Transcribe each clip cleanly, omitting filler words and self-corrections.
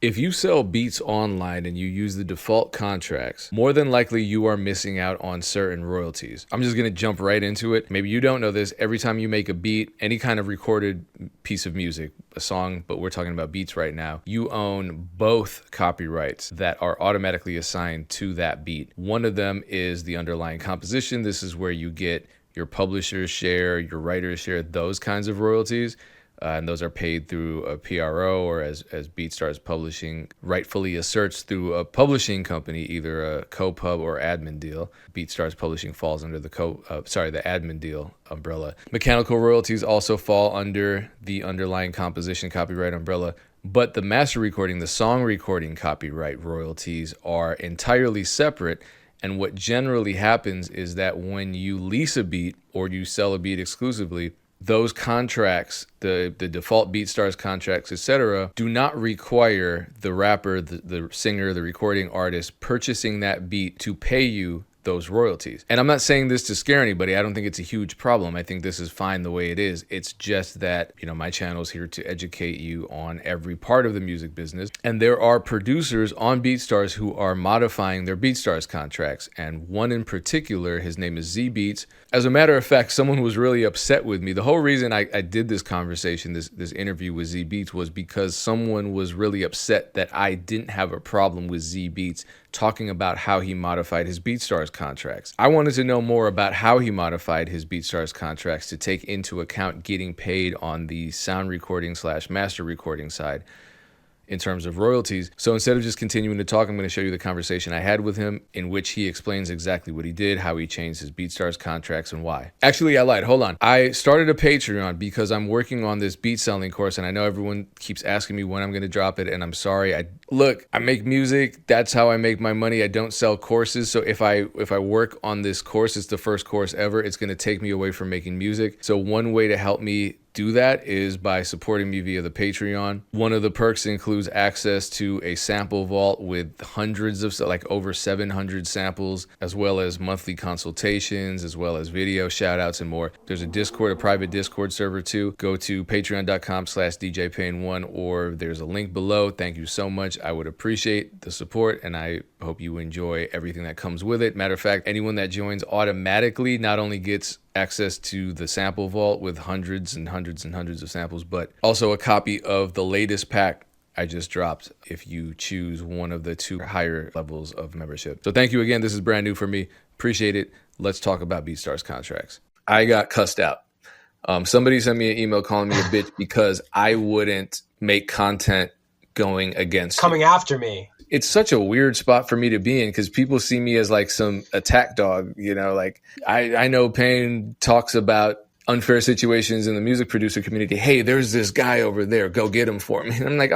If you sell beats online and you use the default contracts, more than likely you are missing out on certain royalties. I'm just going to jump right into it. Maybe you don't know this. Every time you make a beat, any kind of recorded piece of music, a song, but we're talking about beats right now, you own both copyrights that are automatically assigned to that beat. One of them is the underlying composition. This is where you get your publisher's share, your writer's share, those kinds of royalties. And those are paid through a PRO, or as Beatstars Publishing rightfully asserts, through a publishing company, either a co-pub or admin deal. Beatstars Publishing falls under the admin deal umbrella. Mechanical royalties also fall under the underlying composition copyright umbrella. But the master recording, the song recording copyright royalties are entirely separate. And what generally happens is that when you lease a beat or you sell a beat exclusively, those contracts, the default Beatstars contracts, etc., do not require the rapper, the singer, the recording artist purchasing that beat to pay you those royalties. And I'm not saying this to scare anybody. I don't think it's a huge problem. I think this is fine the way it is. It's just that, my channel is here to educate you on every part of the music business. And there are producers on Beatstars who are modifying their Beatstars contracts. And one in particular, his name is Z Beats. As a matter of fact, someone was really upset with me. The whole reason I did this conversation, this interview with Z Beats, was because someone was really upset that I didn't have a problem with Z Beats talking about how he modified his Beatstars contracts. I wanted to know more about how he modified his Beatstars contracts to take into account getting paid on the sound recording / master recording side in terms of royalties. So instead of just continuing to talk, I'm going to show you the conversation I had with him, in which he explains exactly what he did, how he changed his Beatstars contracts, and why. Actually, I lied. Hold on. I started a Patreon because I'm working on this beat selling course, and I know everyone keeps asking me when I'm going to drop it, and I'm sorry. Look, I make music. That's how I make my money. I don't sell courses. So if I work on this course, it's the first course ever, it's going to take me away from making music. So one way to help me do that is by supporting me via the Patreon. One of the perks includes access to a sample vault with hundreds of, over 700 samples, as well as monthly consultations, as well as video shout outs and more. There's a private Discord server too. Go to patreon.com/DJPayne1, or there's a link below. Thank you so much. I would appreciate the support, and I hope you enjoy everything that comes with it. Matter of fact, anyone that joins automatically not only gets access to the sample vault with hundreds and hundreds and hundreds of samples, but also a copy of the latest pack I just dropped if you choose one of the 2 higher levels of membership. So thank you again. This is brand new for me. Appreciate it. Let's talk about Beatstars contracts. I got cussed out. Somebody sent me an email calling me a bitch because I wouldn't make content coming after me. It's such a weird spot for me to be in, because people see me as like some attack dog, I know Payne talks about unfair situations in the music producer community. Hey, there's this guy over there, go get him for me. And I'm like,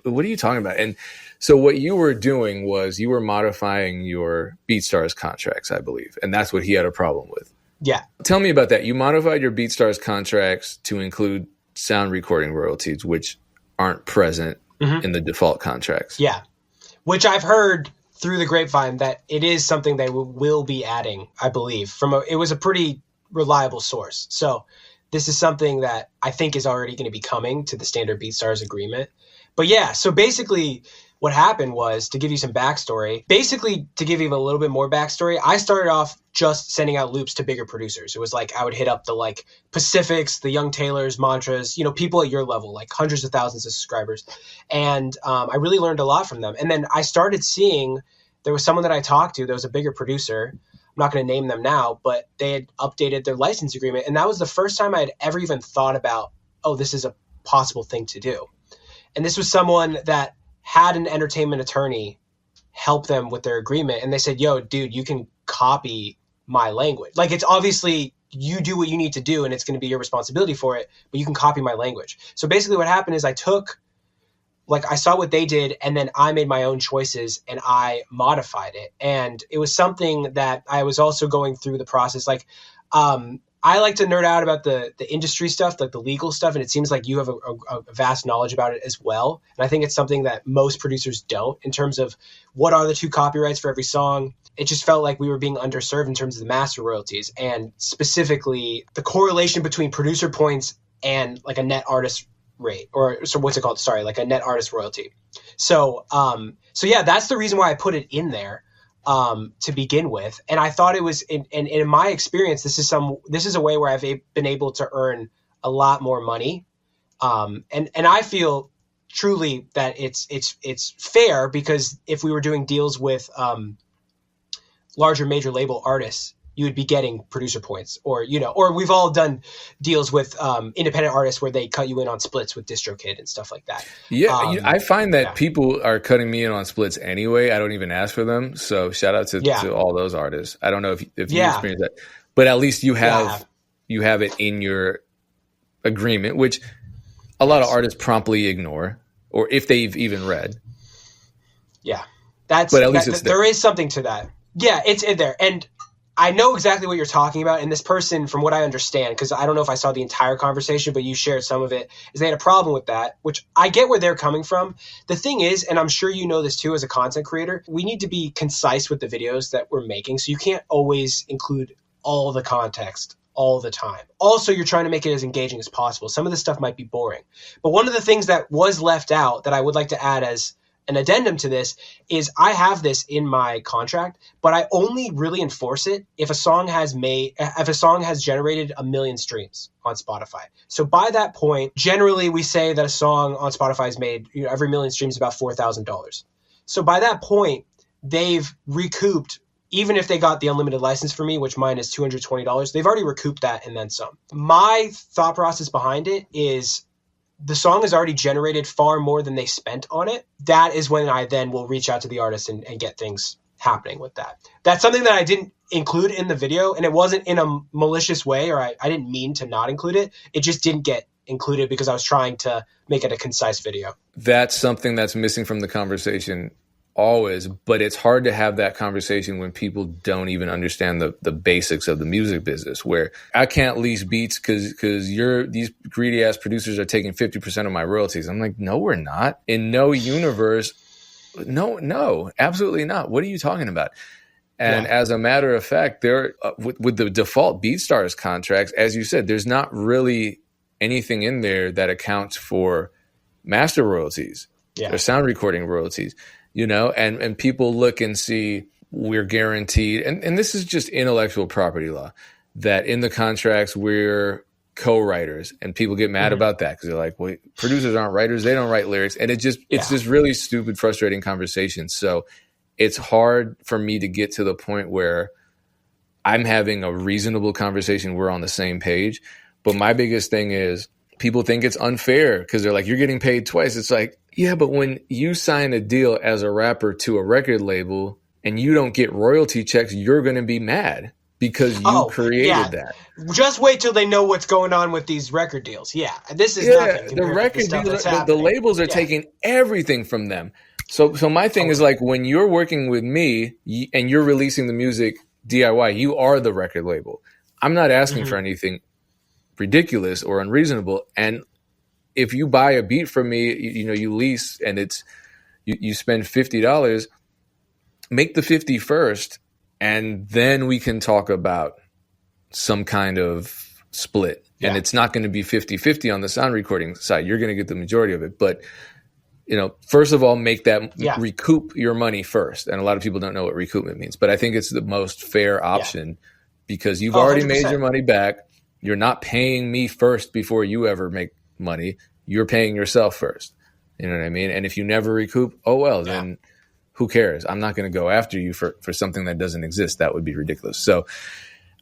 what are you talking about? And so what you were doing was you were modifying your Beatstars contracts, I believe. And that's what he had a problem with. Yeah. Tell me about that. You modified your Beatstars contracts to include sound recording royalties, which aren't present in the default contracts. Yeah, which I've heard through the grapevine that it is something they will be adding, I believe. It was a pretty reliable source. So this is something that I think is already going to be coming to the standard Beatstars agreement. But yeah, so basically what happened was, to give you some backstory, to give you a little bit more backstory, I started off just sending out loops to bigger producers. It was like I would hit up the Pacifics, the Young Taylors, Mantras, people at your level, like hundreds of thousands of subscribers. And I really learned a lot from them. And then I started seeing there was someone that I talked to that was a bigger producer. I'm not going to name them now, but they had updated their license agreement. And that was the first time I had ever even thought about, oh, this is a possible thing to do. And this was someone that had an entertainment attorney help them with their agreement. And they said, yo, dude, you can copy my language. It's obviously you do what you need to do and it's going to be your responsibility for it, but you can copy my language. So basically what happened is I saw what they did, and then I made my own choices and I modified it. And it was something that I was also going through the process. I like to nerd out about the industry stuff, like the legal stuff, and it seems like you have a vast knowledge about it as well. And I think it's something that most producers don't, in terms of what are the 2 copyrights for every song. It just felt like we were being underserved in terms of the master royalties, and specifically the correlation between producer points and a net artist rate, or so what's it called? Sorry, a net artist royalty. So yeah, that's the reason why I put it in there to begin with. And I thought it was, in my experience, this is a way where I've been able to earn a lot more money. And I feel truly that it's fair, because if we were doing deals with larger major label artists, you would be getting producer points, or we've all done deals with independent artists where they cut you in on splits with DistroKid and stuff like that. Yeah, I find that people are cutting me in on splits anyway. I don't even ask for them. So shout out to all those artists. I don't know if you experience that, but at least you have it in your agreement, which a lot of artists promptly ignore, or if they've even read. Yeah, but at least there is something to that. Yeah, it's in there, and I know exactly what you're talking about. And this person, from what I understand, because I don't know if I saw the entire conversation, but you shared some of it, is they had a problem with that, which I get where they're coming from. The thing is, and I'm sure you know this too as a content creator, we need to be concise with the videos that we're making. So you can't always include all the context all the time. Also, you're trying to make it as engaging as possible. Some of this stuff might be boring. But one of the things that was left out that I would like to add as an addendum to this is I have this in my contract, but I only really enforce it if a song has generated 1 million streams on Spotify. So by that point, generally we say that a song on Spotify has made, every 1 million streams about $4,000. So by that point, they've recouped, even if they got the unlimited license for me, which mine is $220, they've already recouped that and then some. My thought process behind it is, the song has already generated far more than they spent on it. That is when I then will reach out to the artist and get things happening with that. That's something that I didn't include in the video, and it wasn't in a malicious way, or I didn't mean to not include it. It just didn't get included because I was trying to make it a concise video. That's something that's missing from the conversation always, but it's hard to have that conversation when people don't even understand the basics of the music business, where I can't lease beats because these greedy ass producers are taking 50% of my royalties. I'm like, no, we're not. In no universe. No, absolutely not. What are you talking about? And as a matter of fact, there with the default Beatstars contracts, as you said, there's not really anything in there that accounts for master royalties or sound recording royalties. And people look and see we're guaranteed, and this is just intellectual property law, that in the contracts we're co-writers, and people get mad about that because they're like, well, producers aren't writers, they don't write lyrics, and it's just really stupid, frustrating conversation. So it's hard for me to get to the point where I'm having a reasonable conversation, we're on the same page. But my biggest thing is, people think it's unfair because they're like, you're getting paid twice. It's like, yeah, but when you sign a deal as a rapper to a record label and you don't get royalty checks, you're going to be mad because you created that. Just wait till they know what's going on with these record deals. Yeah, this is nothing. The record deals, the labels are taking everything from them. So my thing is, like, when you're working with me and you're releasing the music DIY, you are the record label. I'm not asking for anything ridiculous or unreasonable. And if you buy a beat from me, you lease, and it's you spend $50, make the 50 first, and then we can talk about some kind of split. And it's not going to be 50-50 on the sound recording side. You're going to get the majority of it. But first of all, make that recoup your money first. And a lot of people don't know what recoupment means, but I think it's the most fair option because you've already 100%. Made your money back. You're not paying me first before you ever make money. You're paying yourself first. You know what I mean? And if you never recoup, then who cares? I'm not going to go after you for something that doesn't exist. That would be ridiculous. So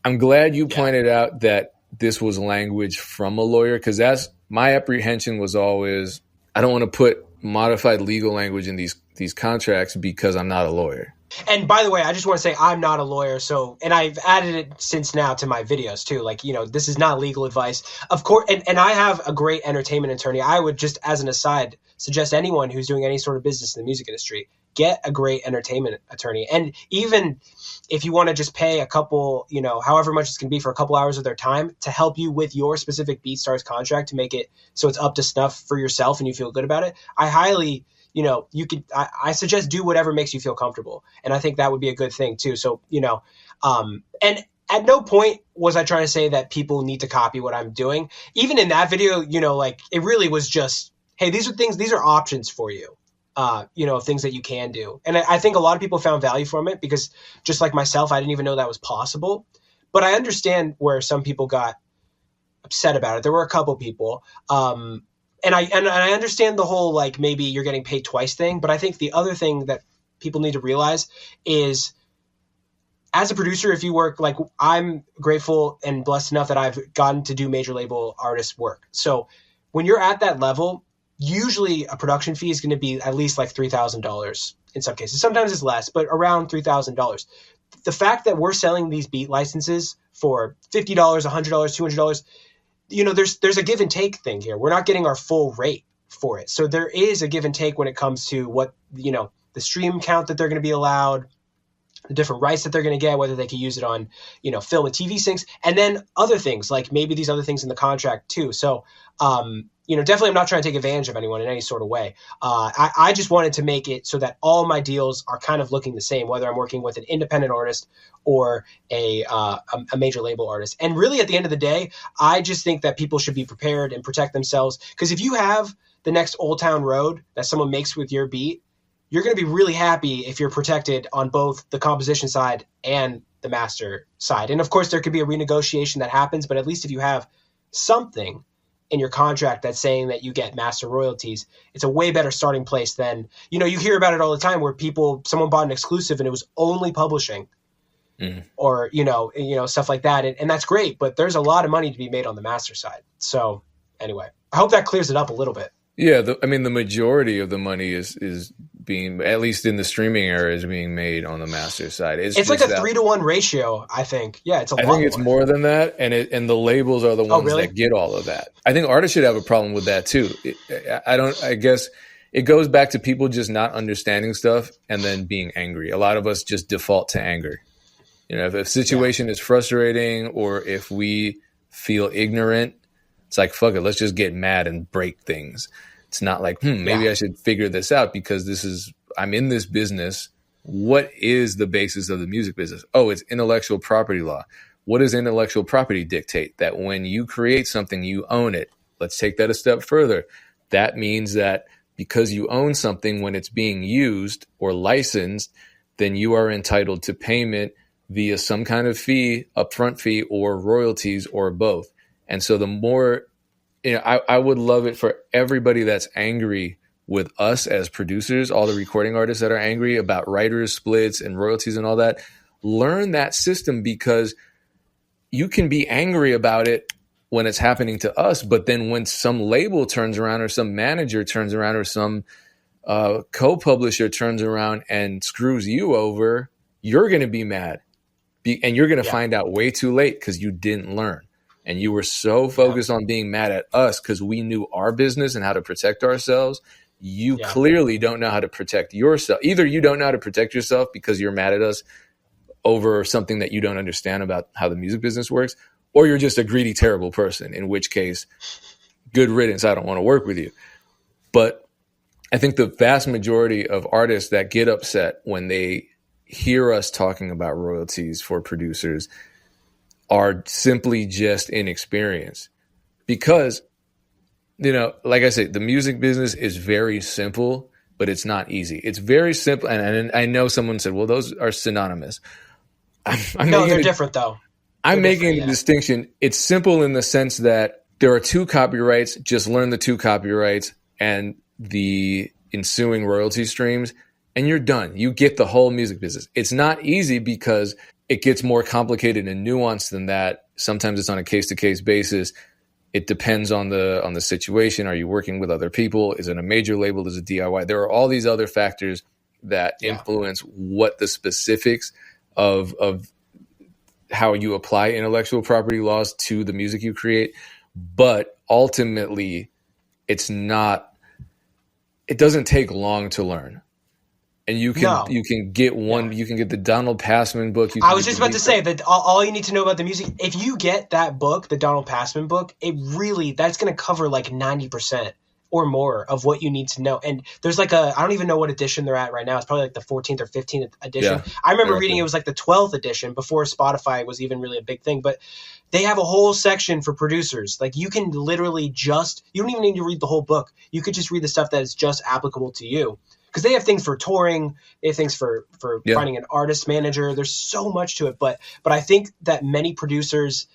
I'm glad you pointed out that this was language from a lawyer, because that's my apprehension was always, I don't want to put modified legal language in these contracts because I'm not a lawyer. And by the way, I just want to say I'm not a lawyer, and I've added it since now to my videos too. Like, this is not legal advice. Of course, and I have a great entertainment attorney. I would just, as an aside, suggest anyone who's doing any sort of business in the music industry, get a great entertainment attorney. And even if you want to just pay a couple, however much it's going to be for a couple hours of their time to help you with your specific Beatstars contract to make it so it's up to snuff for yourself and you feel good about it, I highly... I suggest do whatever makes you feel comfortable. And I think that would be a good thing too. So, and at no point was I trying to say that people need to copy what I'm doing. Even in that video, it really was just, hey, these are options for you. of things that you can do. And I think a lot of people found value from it because just like myself, I didn't even know that was possible. But I understand where some people got upset about it. There were a couple people. And I understand the whole, like, maybe you're getting paid twice thing. But I think the other thing that people need to realize is, as a producer, if you work, like, I'm grateful and blessed enough that I've gotten to do major label artist work. So when you're at that level, usually a production fee is going to be at least like $3,000 in some cases. Sometimes it's less, but around $3,000. The fact that we're selling these beat licenses for $50, $100, $200, there's a give and take thing here. We're not getting our full rate for it. So there is a give and take when it comes to what, the stream count that they're going to be allowed, the different rights that they're going to get, whether they can use it on, film and TV syncs, and then other things, like maybe these other things in the contract too. So, definitely I'm not trying to take advantage of anyone in any sort of way. I just wanted to make it so that all my deals are kind of looking the same, whether I'm working with an independent artist or a major label artist. And really, at the end of the day, I just think that people should be prepared and protect themselves. Because if you have the next Old Town Road that someone makes with your beat, you're going to be really happy if you're protected on both the composition side and the master side. And of course, there could be a renegotiation that happens, but at least if you have something in your contract that's saying that you get master royalties, it's a way better starting place than, you hear about it all the time where someone bought an exclusive and it was only publishing or, stuff like that. And that's great, but there's a lot of money to be made on the master side. So anyway, I hope that clears it up a little bit. Yeah. The majority of the money is being, at least in the streaming era, is being made on the master side. It's like a 3-to-1 ratio, I think. Yeah, it's a lot. I think it's more than that, and the labels are the ones that get all of that. I think artists should have a problem with that too. I guess it goes back to people just not understanding stuff and then being angry. A lot of us just default to anger. If a situation is frustrating or if we feel ignorant, it's like, fuck it, let's just get mad and break things. It's not like, maybe I should figure this out because I'm in this business. What is the basis of the music business? Oh, it's intellectual property law. What does intellectual property dictate? That when you create something, you own it. Let's take that a step further. That means that because you own something, when it's being used or licensed, then you are entitled to payment via some kind of fee, upfront fee, or royalties, or both. And so the more, I would love it for everybody that's angry with us as producers, all the recording artists that are angry about writers, splits, and royalties and all that, learn that system, because you can be angry about it when it's happening to us. But then when some label turns around or some manager turns around or some co-publisher turns around and screws you over, you're going to be mad. And you're going to find out way too late because you didn't learn. And you were so focused on being mad at us because we knew our business and how to protect ourselves. You clearly don't know how to protect yourself. Either you don't know how to protect yourself because you're mad at us over something that you don't understand about how the music business works, or you're just a greedy, terrible person, in which case, good riddance, I don't want to work with you. But I think the vast majority of artists that get upset when they hear us talking about royalties for producers are simply just inexperienced. Because, like I said, the music business is very simple, but it's not easy. It's very simple. And I know someone said, well, those are synonymous. No, they're different, though. I'm making a distinction. It's simple in the sense that there are 2 copyrights. Just learn the 2 copyrights and the ensuing royalty streams, and you're done. You get the whole music business. It's not easy because it gets more complicated and nuanced than that. Sometimes it's on a case-to-case basis. It depends on the situation. Are you working with other people? Is it a major label? Is it DIY? There are all these other factors that influence what the specifics of how you apply intellectual property laws to the music you create. But ultimately, it doesn't take long to learn. And you can get you can get the Donald Passman book. I was just about to say that all you need to know about the music, if you get that book, the Donald Passman book, that's going to cover like 90% or more of what you need to know. And there's like I don't even know what edition they're at right now. It's probably like the 14th or 15th edition. Yeah, I remember reading it was like the 12th edition before Spotify was even really a big thing. But they have a whole section for producers. Like you can literally you don't even need to read the whole book. You could just read the stuff that is just applicable to you. because they have things for touring, they have things for Yeah. finding an artist manager. There's so much to it, but I think that many producers,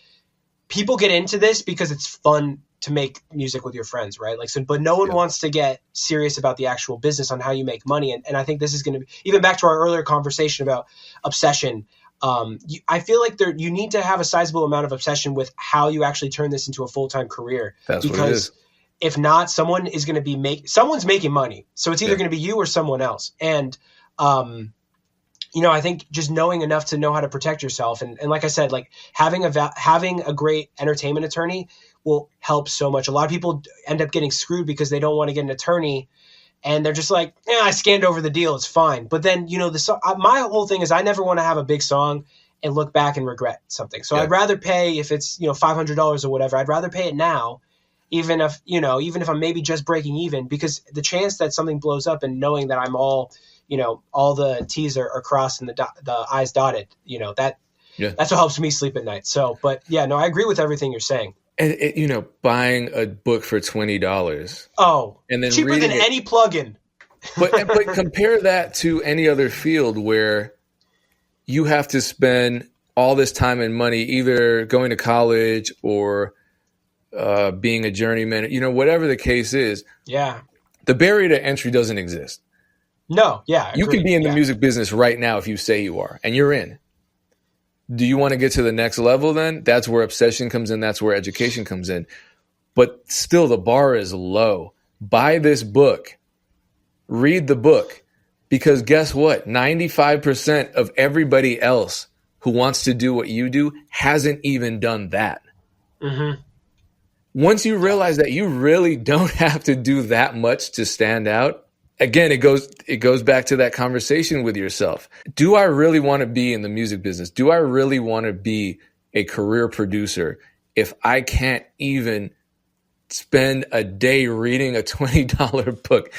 people get into this because it's fun to make music with your friends, right? Like, so, but no one wants to get serious about the actual business on how you make money. And I think this is going to be, even back to our earlier conversation about obsession. I feel like you need to have a sizable amount of obsession with how you actually turn this into a full-time career. That's what it is. If not, someone is going to be someone's making money. So it's either going to be you or someone else. And, I think just knowing enough to know how to protect yourself. And like I said, like having a great entertainment attorney will help so much. A lot of people end up getting screwed because they don't want to get an attorney, and they're just like, I scanned over the deal. It's fine. But then, my whole thing is I never want to have a big song and look back and regret something. So I'd rather pay, if it's, $500 or whatever, I'd rather pay it now, even if I'm maybe just breaking even, because the chance that something blows up, and knowing that I'm all the T's are crossed and the I's dotted, that's what helps me sleep at night. So, but yeah, no, I agree with everything you're saying. And buying a book for $20. Oh, and then cheaper than any plugin. but compare that to any other field where you have to spend all this time and money either going to college or being a journeyman, whatever the case is. Yeah. The barrier to entry doesn't exist. No, yeah. You can be in the music business right now if you say you are, and you're in. Do you want to get to the next level then? That's where obsession comes in. That's where education comes in. But still, the bar is low. Buy this book. Read the book. Because guess what? 95% of everybody else who wants to do what you do hasn't even done that. Mm-hmm. Once you realize that you really don't have to do that much to stand out, again, it goes back to that conversation with yourself. Do I really want to be in the music business? Do I really want to be a career producer if I can't even spend a day reading a $20 book?